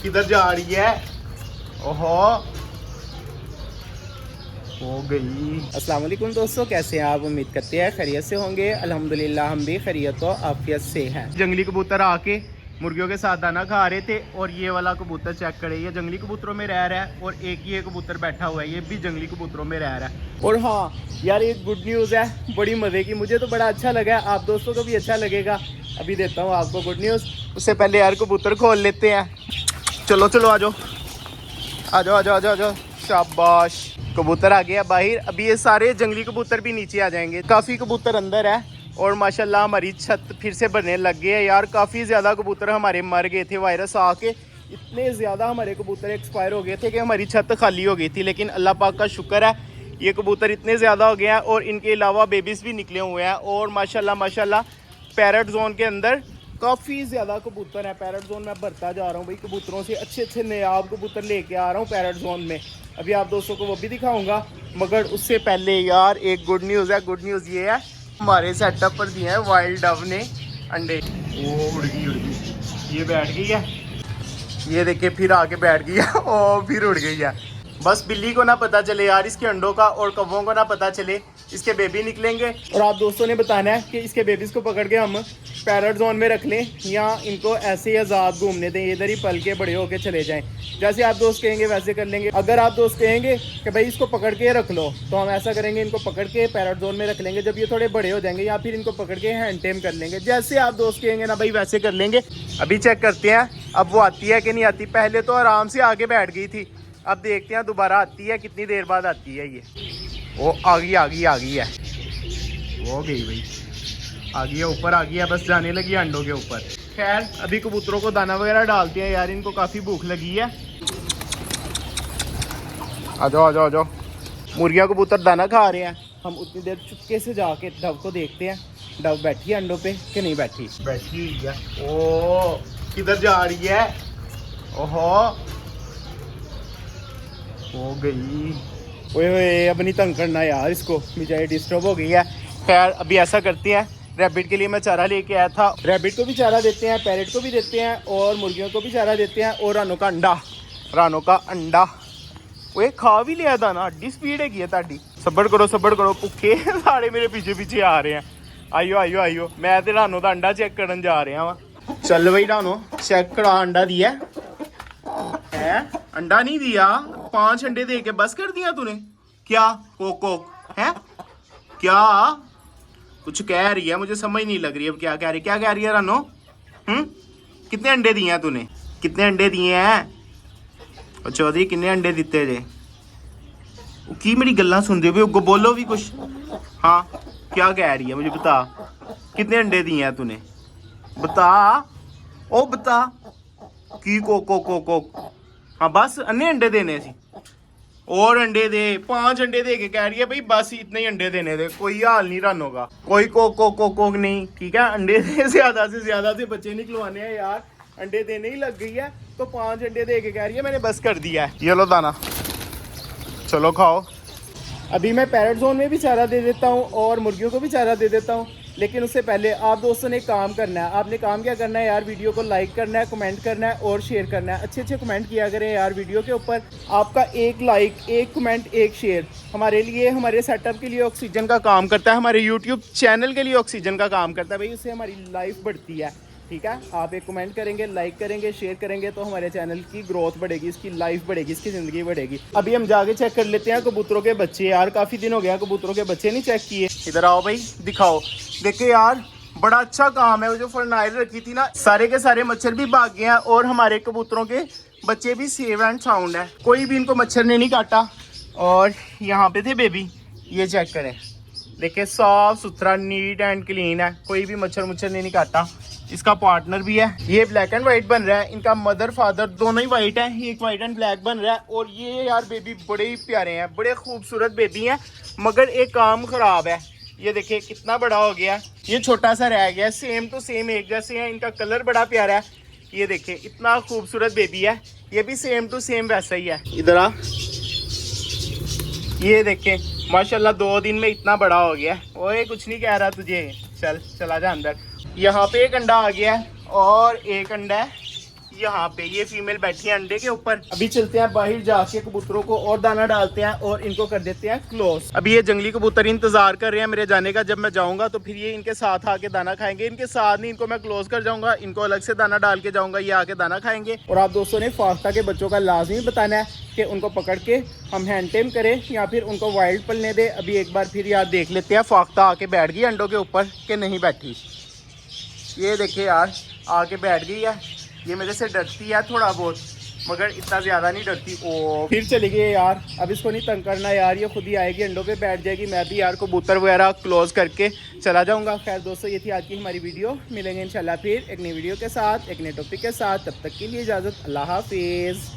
किधर जा रही है? ओहो हो गई। अस्सलाम वालेकुम दोस्तों, कैसे हैं आप? उम्मीद करते हैं खैरियत से होंगे। अल्हम्दुलिल्लाह हम भी खैरियत और आफियत से हैं। जंगली कबूतर आके मुर्गियों के साथ दाना खा रहे थे और ये वाला कबूतर चेक करे, ये जंगली कबूतरों में रह रहा है और एक ये कबूतर बैठा हुआ है, ये भी जंगली कबूतरों में रह रहा है। और हाँ यार, एक गुड न्यूज़ है बड़ी मज़े की, मुझे तो बड़ा अच्छा लगा, आप दोस्तों को भी अच्छा लगेगा। अभी देता हूँ आपको गुड न्यूज़। उससे पहले यार कबूतर खोल लेते हैं। चलो चलो आ जाओ आ जाओ आ जाओ आ जाओ आ जाओ। शाबाश, कबूतर आ गया बाहर। अभी ये सारे जंगली कबूतर भी नीचे आ जाएंगे। काफ़ी कबूतर अंदर है और माशाल्लाह हमारी छत फिर से बनने लग गई है यार। काफ़ी ज़्यादा कबूतर हमारे मर गए थे वायरस आके, इतने ज़्यादा हमारे कबूतर एक्सपायर हो गए थे कि हमारी छत खाली हो गई थी। लेकिन अल्लाह पाक का शुक्र है, ये कबूतर इतने ज़्यादा हो गए हैं और इनके अलावा बेबीज़ भी निकले हुए हैं। और माशाल्लाह माशाल्लाह पैरट जोन के अंदर काफ़ी ज़्यादा कबूतर है। पैरट जोन में भरता जा रहा हूँ भाई, कबूतरों से अच्छे अच्छे नायाब कबूतर लेके आ रहा हूँ पैरट जोन में। अभी आप दोस्तों को वो भी दिखाऊंगा, मगर उससे पहले यार एक गुड न्यूज़ है। गुड न्यूज़ ये है, हमारे सेटअप पर दिए हैं वाइल्ड डव ने अंडे। वो उड़ गई, ये बैठ गई है, ये देखिए फिर आके बैठ गई है और फिर उड़ गई है। बस बिल्ली को ना पता चले यार इसके अंडों का, और कौवों को ना पता चले इसके बेबी निकलेंगे। और आप दोस्तों ने बताना है कि इसके बेबीज़ को पकड़ के हम पैरट जोन में रख लें या इनको ऐसे ही आज़ाद घूमने दें, इधर ही पल के बड़े होके चले जाएं। जैसे आप दोस्त कहेंगे वैसे कर लेंगे। अगर आप दोस्त कहेंगे कि भाई इसको पकड़ के रख लो, तो हम ऐसा करेंगे, इनको पकड़ के पैरट जोन में रख लेंगे जब ये थोड़े बड़े हो जाएंगे, या फिर इनको पकड़ के हैंड टेम कर लेंगे। जैसे आप दोस्त कहेंगे ना भाई वैसे कर लेंगे। अभी चेक करते हैं अब वो आती है कि नहीं आती। पहले तो आराम से आके बैठ गई थी, अब देखते हैं दोबारा आती है, कितनी देर बाद आती है ये। वो आ गई आ गई आ गई है, वो गई भाई, आ गई है ऊपर, आ गई है, बस जाने लगी अंडों के ऊपर। खैर अभी कबूतरों को दाना वगैरह डालते हैं यार, इनको काफ़ी भूख लगी है। आ जाओ आ जाओ आ जाओ। मुर्गियाँ कबूतर दाना खा रहे हैं, हम उतनी देर चुपके से जाके डव को देखते हैं, डव बैठी है अंडों पे कि नहीं बैठी। बैठी हुई है। ओ किधर जा रही है? ओहो हो गई। ओए अब नहीं तंग करना यार, इसको बेचारी डिस्टर्ब हो गई है। खैर अभी ऐसा करते हैं, रैबिट के लिए मैं चारा लेके आया था, रैबिट को भी चारा देते हैं, पैरेट को भी देते हैं और मुर्गियों को भी चारा देते हैं। और रानों का अंडा, रानों का अंडा वो खा भी लिया था ना। हड्डी स्पीड है ताड़ी। सब्र करो भुखे सारे मेरे पीछे पीछे आ रहे हैं। आइयो आइयो आइयो, मैं तो रानों का अंडा चेक करने जा रहा वा। चल भाई रानो चेक करा, अंडा दिया है? अंडा नहीं दिया, 5 अंडे दे के बस कर दिया तूने क्या? कोको है क्या? कुछ कह रही है, मुझे समझ नहीं लग रही अब क्या कह रही है रानो? कितने अंडे दिए हैं तूने? कितने अंडे दिए हैं? और चौधरी कितने अंडे दिते जे? की मेरी गल्ला सुनते हुए बोलो भी कुछ। हाँ क्या कह रही है मुझे बता, कितने अंडे दिए हैं तूने? बता ओ बता की कोको। हाँ बस अन्ने अंडे देने सी, और अंडे दे, 5 अंडे दे के कह रही है भाई बस इतने ही अंडे देने दे। कोई हाल नहीं रानों का, कोई कोको नहीं, ठीक है? अंडे दे, ज्यादा से बच्चे निकलवाने हैं यार, अंडे देने ही लग गई है तो 5 अंडे दे के कह रही है मैंने बस कर दिया है। ये लो दाना, चलो खाओ। अभी मैं पैरट जोन में भी चारा दे देता हूँ और मुर्गियों को भी चारा दे देता हूँ, लेकिन उससे पहले आप दोस्तों ने काम करना है। आपने काम क्या करना है यार, वीडियो को लाइक करना है, कमेंट करना है और शेयर करना है। अच्छे कमेंट किया करें यार वीडियो के ऊपर। आपका एक लाइक, एक कमेंट, एक शेयर हमारे लिए, हमारे सेटअप के लिए ऑक्सीजन का काम करता है, हमारे यूट्यूब चैनल के लिए ऑक्सीजन का काम करता है भाई। उससे हमारी लाइफ बढ़ती है, ठीक है? आप एक कमेंट करेंगे, लाइक करेंगे, शेयर करेंगे तो हमारे चैनल की ग्रोथ बढ़ेगी, इसकी लाइफ बढ़ेगी, इसकी ज़िंदगी बढ़ेगी। अभी हम जाके चेक कर लेते हैं कबूतरों के बच्चे। यार काफ़ी दिन हो गया कबूतरों के बच्चे नहीं चेक किए। इधर आओ भाई दिखाओ। देखे यार बड़ा अच्छा काम है, वो जो फर्नाइल रखी थी ना, सारे के सारे मच्छर भी भाग गए हैं और हमारे कबूतरों के बच्चे भी सेफ एंड साउंड है, कोई भी इनको मच्छर ने नहीं काटा। और यहाँ पे थे बेबी, ये चेक करें, देखिए साफ सुथरा नीट एंड क्लीन है, कोई भी मच्छर ने नहीं काटा। इसका पार्टनर भी है, ये ब्लैक एंड वाइट बन रहा है, इनका मदर फादर दोनों ही वाइट है, एक वाइट एंड ब्लैक बन रहा है। और ये यार बेबी बड़े ही प्यारे हैं, बड़े खूबसूरत बेबी हैं, मगर एक काम खराब है। ये देखिए कितना बड़ा हो गया, ये छोटा सा रह गया। सेम टू सेम एक जैसे हैं, इनका कलर बड़ा प्यारा है। ये देखिए इतना खूबसूरत बेबी है, ये भी सेम टू सेम वैसा ही है। इधर आ, ये देखें माशाल्लाह 2 दिन में इतना बड़ा हो गया। ओए कुछ नहीं कह रहा तुझे, चल चला जा अंदर। यहाँ पे एक अंडा आ गया है और एक अंडा है यहाँ पे ये फीमेल बैठी है अंडे के ऊपर। अभी चलते हैं बाहर, जाके कबूतरों को और दाना डालते हैं और इनको कर देते हैं क्लोज। अभी ये जंगली कबूतर इंतजार कर रहे हैं मेरे जाने का, जब मैं जाऊंगा तो फिर ये इनके साथ आके दाना खाएंगे। इनके साथ नहीं, इनको मैं क्लोज कर जाऊंगा, इनको अलग से दाना डाल के जाऊंगा, ये आके दाना खाएंगे। और आप दोस्तों ने फाख्ता के बच्चों का लाजमी बताना है कि उनको पकड़ के हम हैंड टेम करें या फिर उनको वाइल्ड पलने दे। अभी एक बार फिर यार देख लेते हैं फाख्ता आके बैठ गई अंडों के ऊपर कि नहीं बैठी। ये देखिए यार आके बैठ गई है। ये मेरे से डरती है थोड़ा बहुत, मगर इतना ज़्यादा नहीं डरती। ओ फिर चली गई यार। अब इसको नहीं तंग करना यार, ये खुद ही आएगी अंडों पे बैठ जाएगी। मैं भी यार कबूतर वगैरह क्लोज करके चला जाऊंगा। खैर दोस्तों, ये थी आज की हमारी वीडियो। मिलेंगे इंशाल्लाह फिर एक नई वीडियो के साथ, एक नए टॉपिक के साथ। तब तक के लिए इजाज़त, अल्लाह हाफिज़।